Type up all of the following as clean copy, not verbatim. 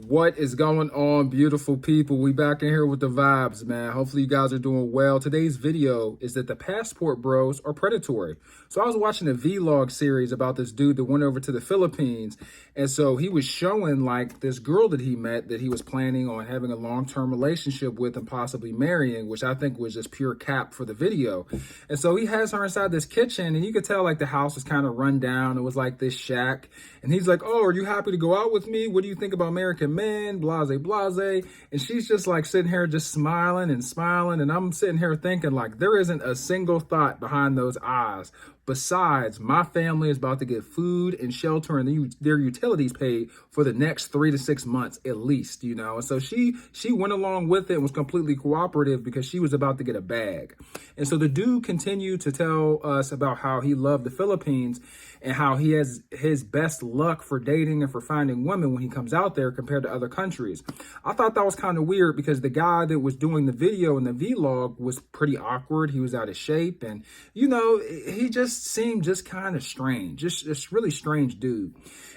What is going on, beautiful people? We back in here with the vibes, man. Hopefully you guys are doing well. Today's video is that the passport bros are predatory. So I was watching a vlog series about this dude that went over to the Philippines. And so he was showing like this girl that he met that he was planning on having a long-term relationship with and possibly marrying, which I think was just pure cap for the video. And so he has her inside this kitchen and you could tell like the house was kind of run down. It was like this shack. And he's like, "Oh, are you happy to go out with me? What do you think about American men? Blase, blase." And she's just like sitting here just smiling and smiling. And I'm sitting here thinking like there isn't a single thought behind those eyes. Besides, my family is about to get food and shelter and their utilities paid for the next 3 to 6 months at least, you know. And so she went along with it and was completely cooperative because she was about to get a bag. And so the dude continued to tell us about how he loved the Philippines and how he has his best luck for dating and for finding women when he comes out there compared to other countries. I thought that was kind of weird because the guy that was doing the video and the vlog was pretty awkward. He was out of shape and, you know, he just seemed just kind of strange, just really strange dude.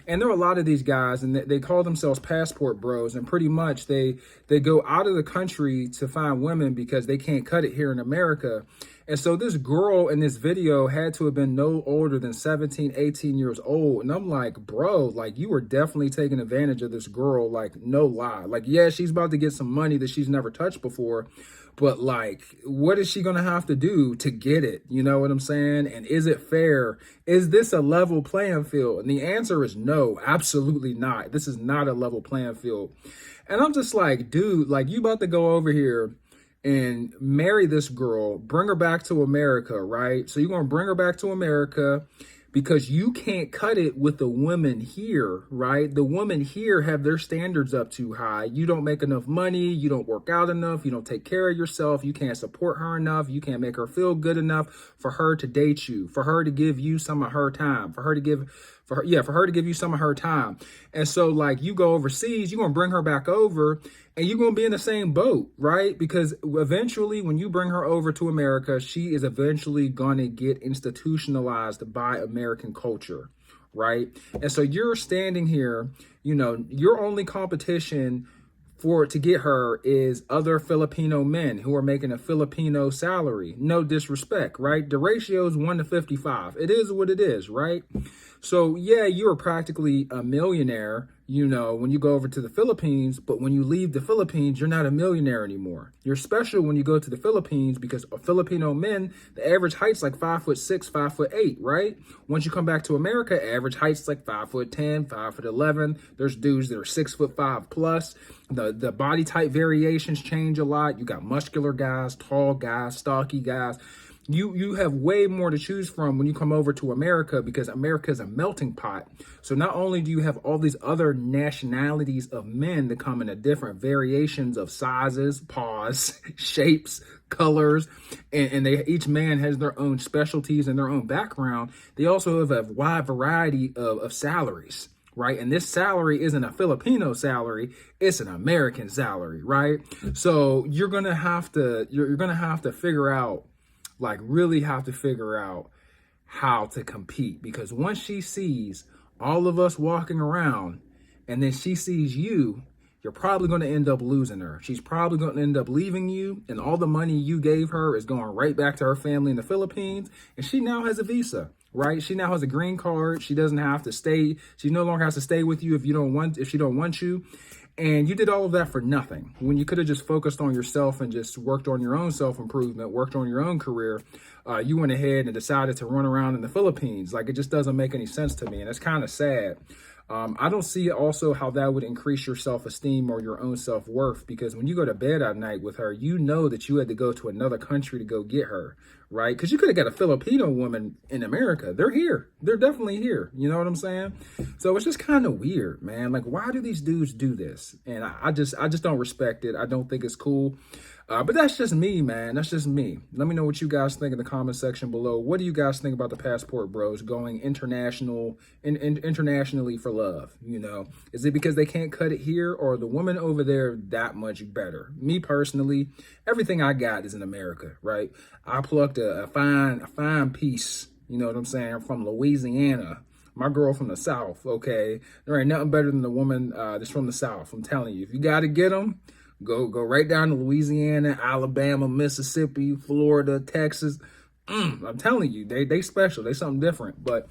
And there are a lot of these guys and they call themselves passport bros, and pretty much they go out of the country to find women because they can't cut it here in America. And so this girl in this video had to have been no older than 17, 18 years old. And I'm like, bro, like you were definitely taking advantage of this girl. Like, no lie. Like, yeah, she's about to get some money that she's never touched before. But like, what is she going to have to do to get it? You know what I'm saying? And is it fair? Is this a level playing field? And the answer is no, absolutely not. This is not a level playing field. And I'm just like, dude, like you about to go over here and marry this girl, bring her back to America, right? So you're going to bring her back to America because you can't cut it with the women here, right? The women here have their standards up too high. You don't make enough money. You don't work out enough. You don't take care of yourself. You can't support her enough. You can't make her feel good enough for her to date you, for her to give you some of her time, for her to give you some of her time. And so like you go overseas, you're going to bring her back over and you're going to be in the same boat, right? Because eventually when you bring her over to America, she is eventually going to get institutionalized by American culture, right? And so you're standing here, you know, your only competition to get her is other Filipino men who are making a Filipino salary. No disrespect, right? The ratio is 1 to 55. It is what it is, right? So yeah, you're practically a millionaire, you know, when you go over to the Philippines, but when you leave the Philippines, you're not a millionaire anymore. You're special when you go to the Philippines because Filipino men, the average height's like 5'6", 5'8", right? Once you come back to America, average height's like 5'10", 5'11". There's dudes that are 6'5" plus. The body type variations change a lot. You got muscular guys, tall guys, stocky guys. You have way more to choose from when you come over to America because America is a melting pot. So not only do you have all these other nationalities of men that come in a different variations of sizes, paws, shapes, colors, and each man has their own specialties and their own background. They also have a wide variety of salaries, right? And this salary isn't a Filipino salary, it's an American salary, right? So you're gonna have to figure out, like really have to figure out how to compete, because once she sees all of us walking around and then she sees you, you're probably going to end up losing her. She's probably going to end up leaving you, and all the money you gave her is going right back to her family in the Philippines, and she now has a visa, right? She now has a green card. She doesn't have to stay. She no longer has to stay with you if she don't want you. And you did all of that for nothing when you could have just focused on yourself and just worked on your own self-improvement, worked on your own career. You went ahead and decided to run around in the Philippines. Like, it just doesn't make any sense to me. And it's kind of sad. I don't see also how that would increase your self-esteem or your own self-worth, because when you go to bed at night with her, you know that you had to go to another country to go get her, right? Because you could have got a Filipino woman in America. They're here. They're definitely here. You know what I'm saying? So it's just kind of weird, man. Like, why do these dudes do this? And I just don't respect it. I don't think it's cool. But that's just me, man. That's just me. Let me know what you guys think in the comment section below. What do you guys think about the passport bros going internationally for love? You know, is it because they can't cut it here, or the woman over there that much better? Me personally, everything I got is in America, right? I plucked a fine piece, you know what I'm saying, from Louisiana My girl from the South, okay? There ain't nothing better than the woman that's from the South. I'm telling you, if you got to get them, go right down to Louisiana, Alabama, Mississippi, Florida, Texas. I'm telling you, they special. They something different. But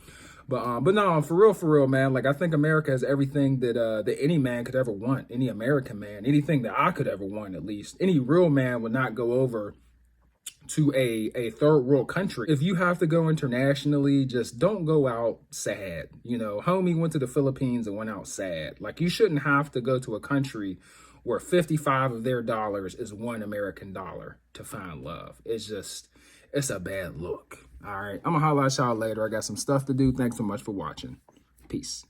no, for real, man. Like, I think America has everything that any man could ever want. Any American man, anything that I could ever want, at least. Any real man would not go over to a third world country. If you have to go internationally, just don't go out sad. You know, homie went to the Philippines and went out sad. Like, you shouldn't have to go to a country where 55 of their dollars is $1 American to find love. It's a bad look. All right, I'm gonna holler at y'all later. I got some stuff to do. Thanks so much for watching. Peace.